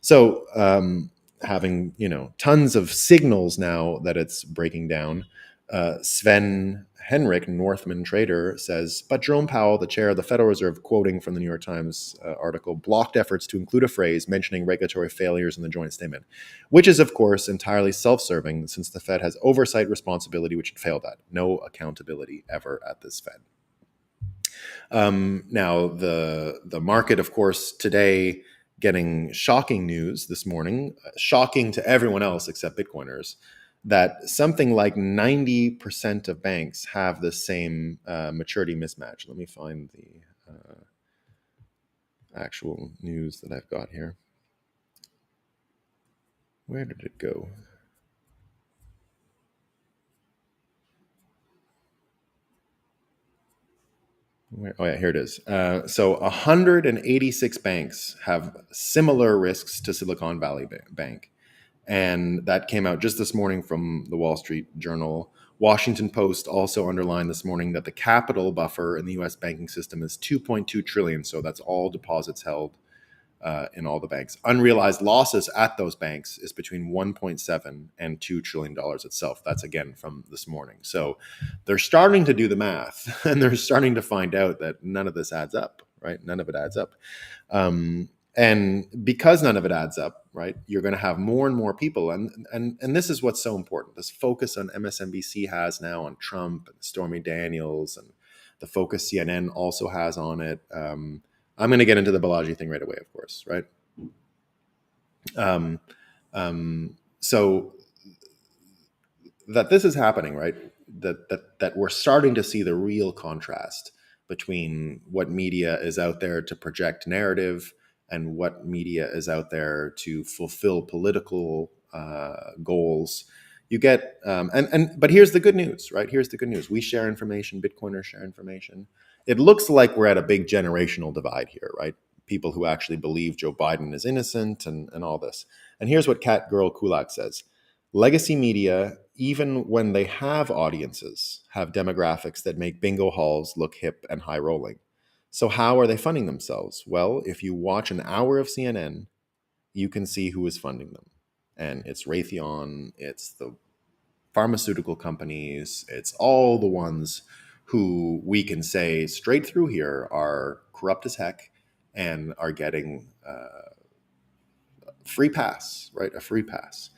So having, tons of signals now that it's breaking down, Sven Henrik, Northman trader, says, but Jerome Powell, the chair of the Federal Reserve, quoting from the New York Times article, blocked efforts to include a phrase mentioning regulatory failures in the joint statement, which is, of course, entirely self-serving since the Fed has oversight responsibility, which it failed at. No accountability ever at this Fed. Now, the market, of course, today getting shocking news this morning, shocking to everyone else except Bitcoiners, that something like 90% of banks have the same maturity mismatch. Let me find the actual news that I've got here. Where did it go? Oh yeah, here it is. So 186 banks have similar risks to Silicon Valley Bank. And that came out just this morning from the Wall Street Journal. Washington Post also underlined this morning that the capital buffer in the U.S. banking system is 2.2 trillion. So that's all deposits held in all the banks. Unrealized losses at those banks is between 1.7 and $2 trillion itself. That's again from this morning. So they're starting to do the math and they're starting to find out that none of this adds up, right? None of it adds up. And because none of it adds up, right, you're going to have more and more people. And this is what's so important. This focus on MSNBC has now on Trump and Stormy Daniels, and the focus CNN also has on it. I'm going to get into the Balaji thing right away, of course, right? So that this is happening, right? That we're starting to see the real contrast between what media is out there to project narrative and what media is out there to fulfill political goals. You get, but here's the good news, right? Here's the good news. We share information. Bitcoiners share information. It looks like we're at a big generational divide here, right? People who actually believe Joe Biden is innocent and all this. And here's what Cat Girl Kulak says. Legacy media, even when they have audiences, have demographics that make bingo halls look hip and high rolling. So how are they funding themselves? Well, if you watch an hour of CNN, you can see who is funding them. And it's Raytheon, it's the pharmaceutical companies, it's all the ones who we can say straight through here are corrupt as heck and are getting free pass, right? A free pass.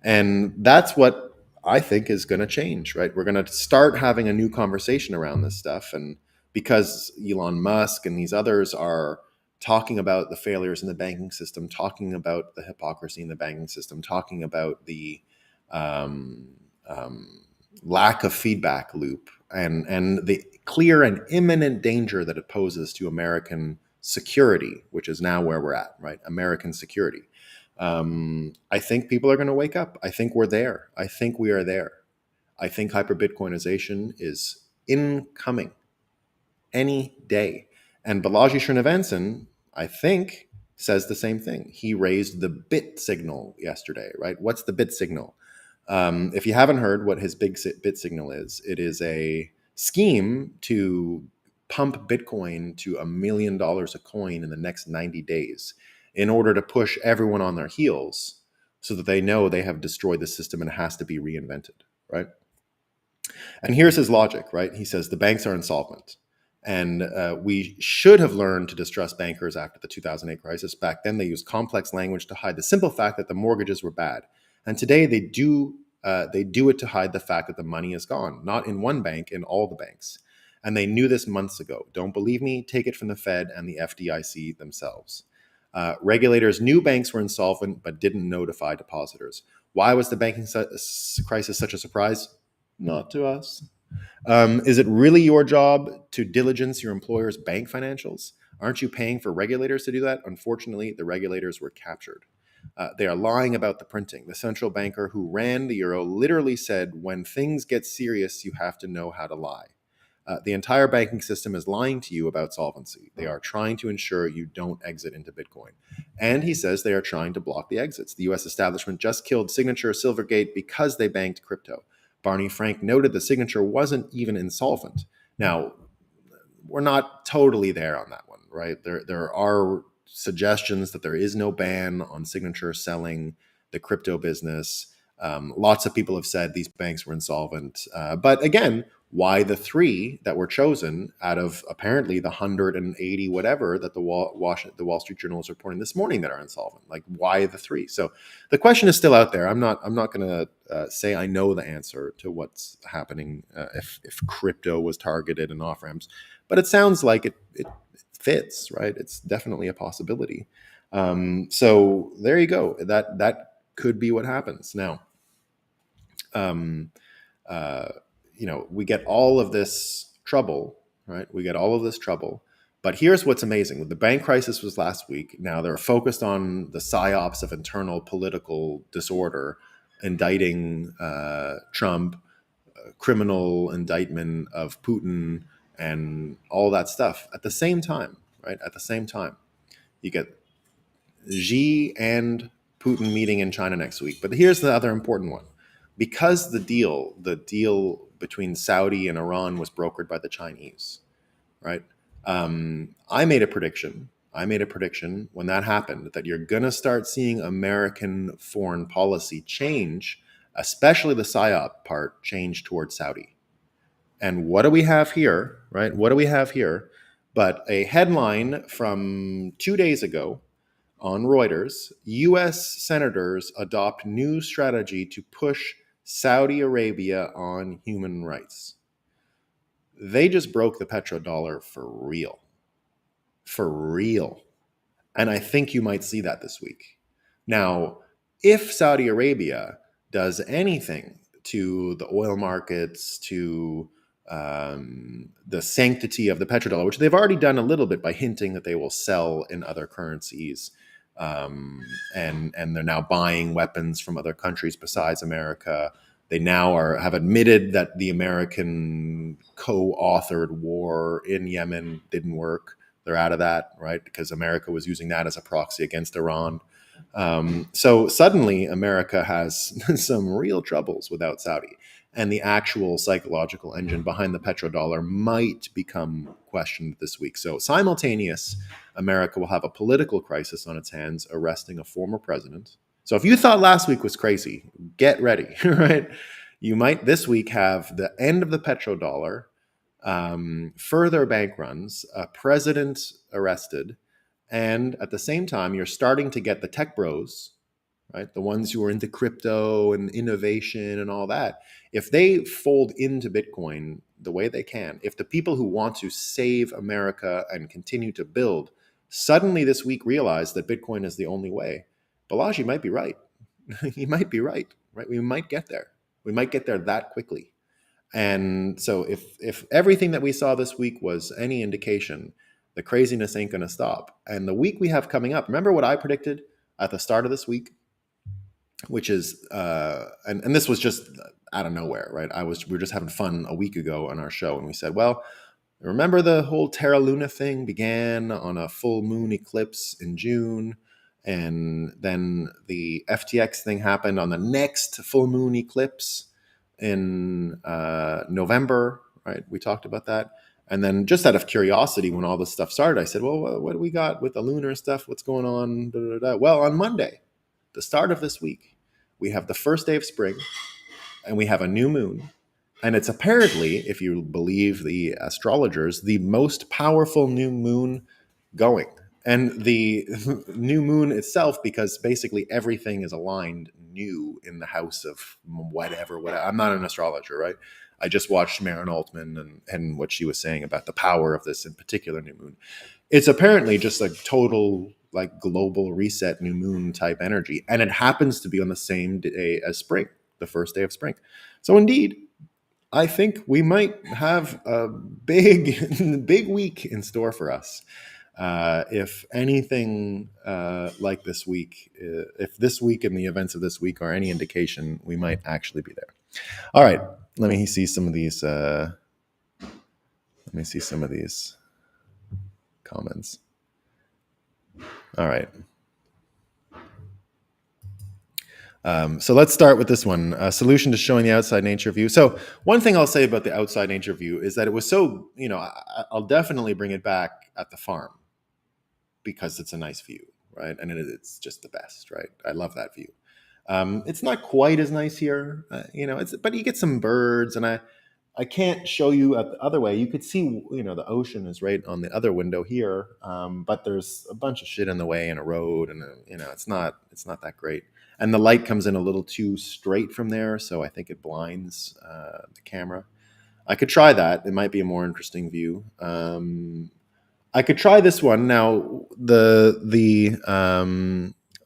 And that's what I think is going to change, right? We're going to start having a new conversation around this stuff. And because Elon Musk and these others are talking about the failures in the banking system, talking about the hypocrisy in the banking system, talking about the lack of feedback loop and the clear and imminent danger that it poses to American security, which is now where we're at, right? American security. I think people are going to wake up. I think we're there. I think we are there. I think hyper Bitcoinization is incoming any day. And Balaji Srinivasan, I think, says the same thing. He raised the BitSignal yesterday, right? What's the BitSignal? If you haven't heard what his big BitSignal is, it is a scheme to pump Bitcoin to $1 million a coin in the next 90 days in order to push everyone on their heels so that they know they have destroyed the system and it has to be reinvented, right? And here's his logic, right? He says the banks are insolvent. And we should have learned to distrust bankers after the 2008 crisis. Back then, they used complex language to hide the simple fact that the mortgages were bad. And today, they do it to hide the fact that the money is gone, not in one bank, in all the banks. And they knew this months ago. Don't believe me? Take it from the Fed and the FDIC themselves. Regulators knew banks were insolvent but didn't notify depositors. Why was the banking crisis such a surprise? Not to us. Is it really your job to diligence your employer's bank financials? Aren't you paying for regulators to do that? Unfortunately, the regulators were captured. They are lying about the printing. The central banker who ran the euro literally said, when things get serious, you have to know how to lie. The entire banking system is lying to you about solvency. They are trying to ensure you don't exit into Bitcoin. And he says they are trying to block the exits. The US establishment just killed Signature Silvergate because they banked crypto. Barney Frank noted the Signature wasn't even insolvent. Now, we're not totally there on that one, right? There are suggestions that there is no ban on Signature selling the crypto business. Lots of people have said these banks were insolvent. But again, why the three that were chosen out of apparently the 180 whatever that the Wall Street Journal is reporting this morning that are insolvent? Like, why the three? So the question is still out there. I'm not going to say I know the answer to what's happening if crypto was targeted and off ramps, but it sounds like it fits, right? It's definitely a possibility. So there you go. That could be what happens now. We get all of this trouble, right? We get all of this trouble. But here's what's amazing. The bank crisis was last week. Now they're focused on the psyops of internal political disorder, indicting Trump, criminal indictment of Putin, and all that stuff at the same time, right? At the same time. You get Xi and Putin meeting in China next week. But here's the other important one. Because the deal between Saudi and Iran was brokered by the Chinese, right? I made a prediction when that happened that you're going to start seeing American foreign policy change, especially the PSYOP part, change towards Saudi. And what do we have here, right? What do we have here but a headline from 2 days ago on Reuters? U.S. senators adopt new strategy to push Saudi Arabia on human rights. They just broke the petrodollar for real. For real. And I think you might see that this week. Now, if Saudi Arabia does anything to the oil markets, to the sanctity of the petrodollar, which they've already done a little bit by hinting that they will sell in other currencies, and they're now buying weapons from other countries besides America. They now have admitted that the American co-authored war in Yemen didn't work. They're out of that, right? Because America was using that as a proxy against Iran. So suddenly America has some real troubles without Saudi. And the actual psychological engine behind the petrodollar might become questioned this week. So simultaneous, America will have a political crisis on its hands, arresting a former president. So if you thought last week was crazy, get ready, right? You might this week have the end of the petrodollar, further bank runs, a president arrested, and at the same time, you're starting to get the tech bros, right? The ones who are into crypto and innovation and all that. If they fold into Bitcoin the way they can, if the people who want to save America and continue to build suddenly this week realize that Bitcoin is the only way, Balaji might be right. He might be right? We might get there. We might get there that quickly. And so if everything that we saw this week was any indication, the craziness ain't going to stop. And the week we have coming up, remember what I predicted at the start of this week? Which is, and this was just out of nowhere, right? We were just having fun a week ago on our show, and we said, well, Remember the whole Terra Luna thing began on a full moon eclipse in June, and then the FTX thing happened on the next full moon eclipse in November, right? We talked about that. And then just out of curiosity, when all this stuff started, I said, well, what do we got with the lunar stuff? What's going on? Da, da, da. Well, on Monday, the start of this week, we have the first day of spring, and we have a new moon. And it's apparently, if you believe the astrologers, the most powerful new moon going. And the new moon itself, because basically everything is aligned new in the house of whatever. I'm not an astrologer, right? I just watched Maren Altman and what she was saying about the power of this in particular new moon. It's apparently just a total like global reset new moon type energy. And it happens to be on the same day as spring, the first day of spring. So indeed, I think we might have a big week in store for us. If anything like this week, if this week and the events of this week are any indication, we might actually be there. All right, let me see some of these. Let me see some of these comments. All right. So let's start with this one. A solution to showing the outside nature view. So one thing I'll say about the outside nature view is that it was so, I'll definitely bring it back at the farm because it's a nice view, right? And it's just the best, right? I love that view. It's not quite as nice here, but you get some birds, and I can't show you the other way. You could see, the ocean is right on the other window here, but there's a bunch of shit in the way and a road, and it's not that great. And the light comes in a little too straight from there, so I think it blinds the camera. I could try that. It might be a more interesting view. I could try this one. Now, the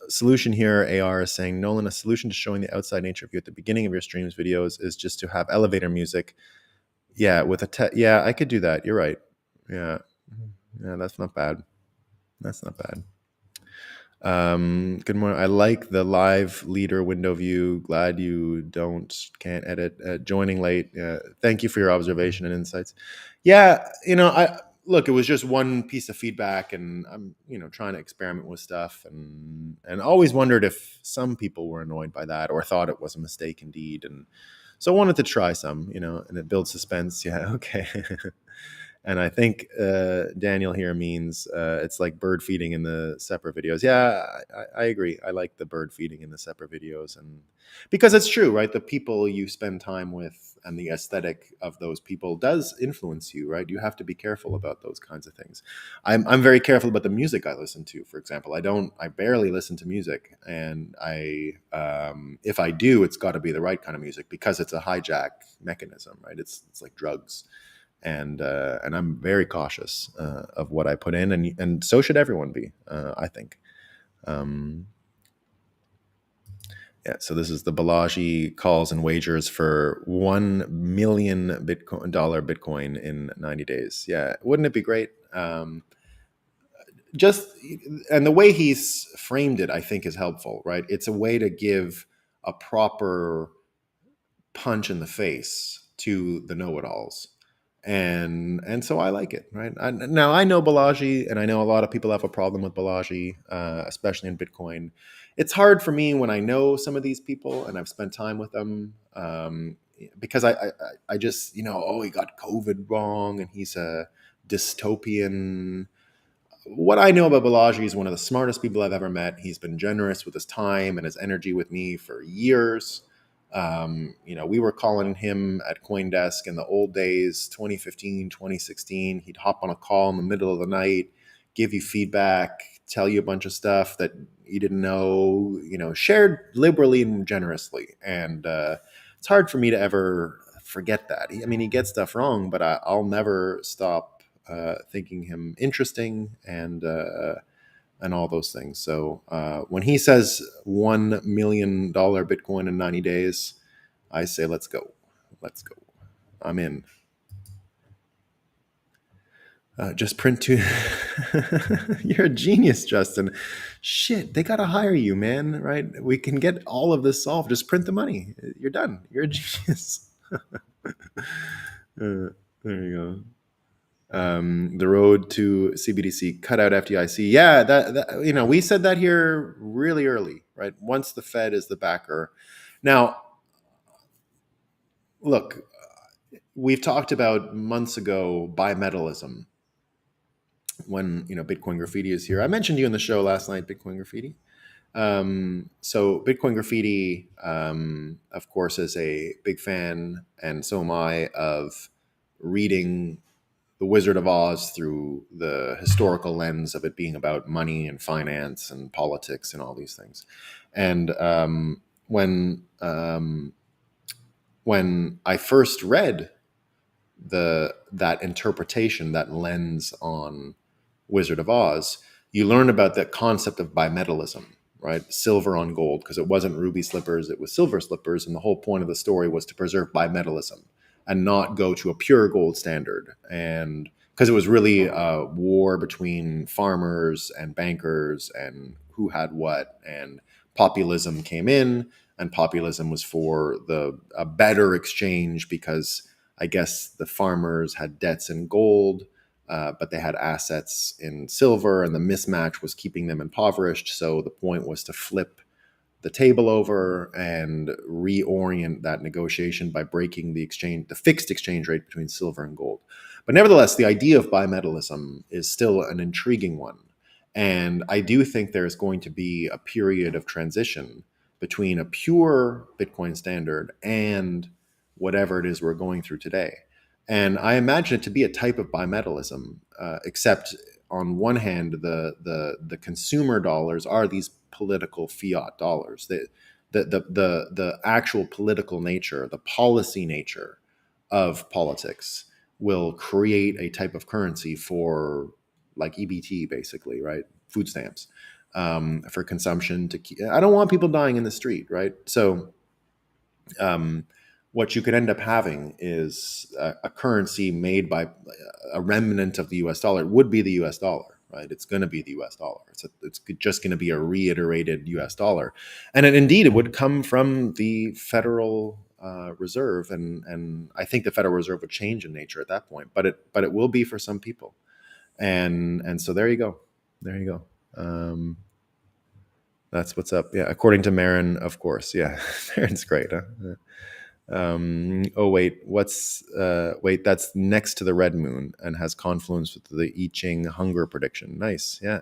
solution here, AR is saying, Nolan, a solution to showing the outside nature of you at the beginning of your streams videos is just to have elevator music. Yeah, with yeah, I could do that. You're right. Yeah, that's not bad. That's not bad. Good morning. I like the live leader window view. Glad you can't edit. Joining late. Thank you for your observation and insights. Yeah, look, it was just one piece of feedback, and I'm trying to experiment with stuff, and always wondered if some people were annoyed by that or thought it was a mistake indeed, and so I wanted to try some, and it builds suspense. Yeah, okay. And I think Daniel here means it's like bird feeding in the separate videos. Yeah, I agree. I like the bird feeding in the separate videos, and because it's true, right? The people you spend time with and the aesthetic of those people does influence you, right? You have to be careful about those kinds of things. I'm very careful about the music I listen to. For example, I barely listen to music, and if I do, it's got to be the right kind of music because it's a hijack mechanism, right? It's like drugs. And I'm very cautious of what I put in, and so should everyone be, I think. Yeah, so this is the Balaji calls and wagers for $1 million Bitcoin in 90 days. Yeah, wouldn't it be great? And the way he's framed it, I think, is helpful, right? It's a way to give a proper punch in the face to the know-it-alls. And so I like it, right? Now I know Balaji, and I know a lot of people have a problem with Balaji, especially in Bitcoin. It's hard for me when I know some of these people and I've spent time with them, because I just he got COVID wrong and he's a dystopian. What I know about Balaji is one of the smartest people I've ever met. He's been generous with his time and his energy with me for years. We were calling him at CoinDesk in the old days, 2015, 2016. He'd hop on a call in the middle of the night, give you feedback, tell you a bunch of stuff that you didn't know, shared liberally and generously. And it's hard for me to ever forget that. He gets stuff wrong, but I'll never stop thinking him interesting and all those things. So when he says $1 million Bitcoin in 90 days, I say, let's go. Let's go. I'm in. Just print two. You're a genius, Justin. Shit, they got to hire you, man, right? We can get all of this solved. Just print the money. You're done. You're a genius. There you go. The road to CBDC, cut out FDIC. Yeah, that we said that here really early, right? Once the Fed is the backer. Now, look, we've talked about months ago bimetallism when Bitcoin Graffiti is here. I mentioned you in the show last night, Bitcoin Graffiti. So Bitcoin Graffiti, of course, is a big fan, and so am I, of reading The Wizard of Oz through the historical lens of it being about money and finance and politics and all these things. And when I first read that interpretation, that lens on Wizard of Oz, you learn about that concept of bimetallism, right? Silver on gold, because it wasn't ruby slippers, it was silver slippers. And the whole point of the story was to preserve bimetallism and not go to a pure gold standard. And because it was really a war between farmers and bankers and who had what. And populism came in, and populism was for a better exchange because I guess the farmers had debts in gold, but they had assets in silver, and the mismatch was keeping them impoverished. So the point was to flip the table over and reorient that negotiation by breaking the fixed exchange rate between silver and gold. But nevertheless, the idea of bimetallism is still an intriguing one. And I do think there's going to be a period of transition between a pure Bitcoin standard and whatever it is we're going through today. And I imagine it to be a type of bimetallism, except on one hand, the consumer dollars are these political fiat dollars. The actual political nature, the policy nature of politics will create a type of currency for like EBT, basically, right? Food stamps for consumption. I don't want people dying in the street, right? So what you could end up having is a currency made by a remnant of the US dollar. It would be the US dollar, right? It's going to be the US dollar. It's just going to be a reiterated US dollar. And indeed, it would come from the Federal Reserve. And I think the Federal Reserve would change in nature at that point, but it will be for some people. And so there you go. There you go. That's what's up. Yeah. According to Marin, of course. Yeah. Marin's great. Huh? Wait, that's next to the red moon and has confluence with the I Ching hunger prediction. Nice. Yeah.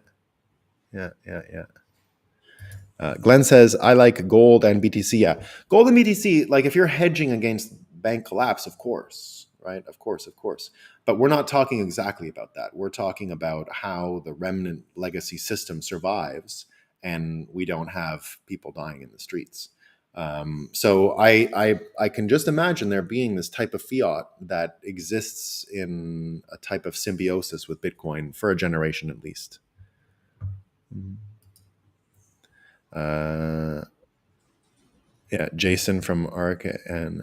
Glenn says, I like gold and BTC. Yeah. Gold and BTC, like if you're hedging against bank collapse, of course, right? Of course. But we're not talking exactly about that. We're talking about how the remnant legacy system survives and we don't have people dying in the streets. So I can just imagine there being this type of fiat that exists in a type of symbiosis with Bitcoin for a generation at least. Yeah, Jason from ARC and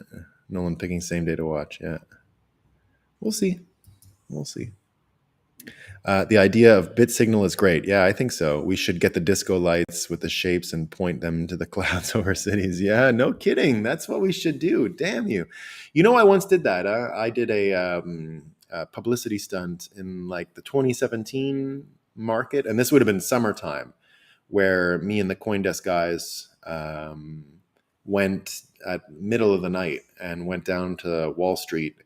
Nolan picking same day to watch. Yeah, we'll see. The idea of BitSignal is great. Yeah, I think so. We should get the disco lights with the shapes and point them to the clouds over cities. Yeah, no kidding. That's what we should do. Damn you. I once did that. I did a publicity stunt in like the 2017 market, and this would have been summertime, where me and the CoinDesk guys went at middle of the night and went down to Wall Street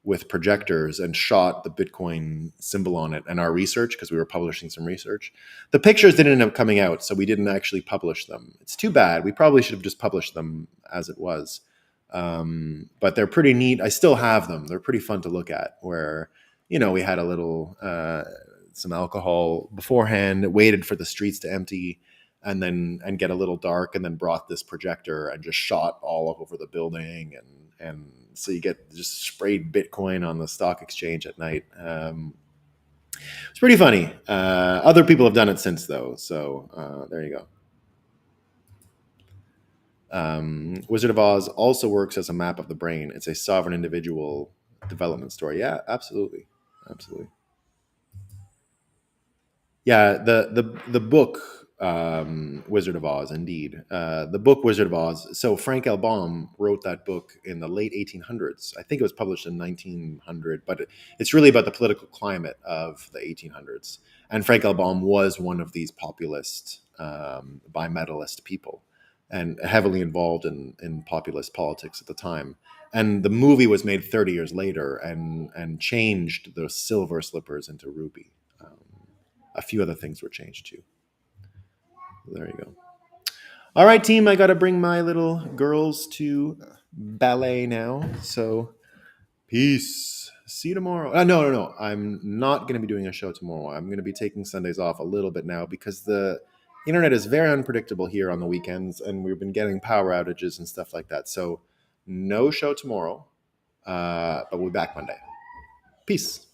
with projectors and shot the Bitcoin symbol on it and our research, because we were publishing some research. The pictures didn't end up coming out, so we didn't actually publish them. It's too bad. We probably should have just published them as it was. But they're pretty neat. I still have them. They're pretty fun to look at, where, we had a little, some alcohol beforehand, waited for the streets to empty and get a little dark, and then brought this projector and just shot all over the building. And so you get just sprayed Bitcoin on the stock exchange at night. It's pretty funny. Other people have done it since, though. So there you go. Wizard of Oz also works as a map of the brain. It's a sovereign individual development story. Yeah, absolutely. Yeah, the book Wizard of Oz, indeed. The book Wizard of Oz. So Frank L. Baum wrote that book in the late 1800s. I think it was published in 1900, but it's really about the political climate of the 1800s. And Frank L. Baum was one of these populist, bimetallist people, and heavily involved in populist politics at the time. And the movie was made 30 years later and changed the silver slippers into ruby. A few other things were changed too. There you go. All right, team, I got to bring my little girls to ballet now. So peace. See you tomorrow. No. I'm not going to be doing a show tomorrow. I'm going to be taking Sundays off a little bit now because the internet is very unpredictable here on the weekends, and we've been getting power outages and stuff like that. So no show tomorrow, but we'll be back Monday. Peace.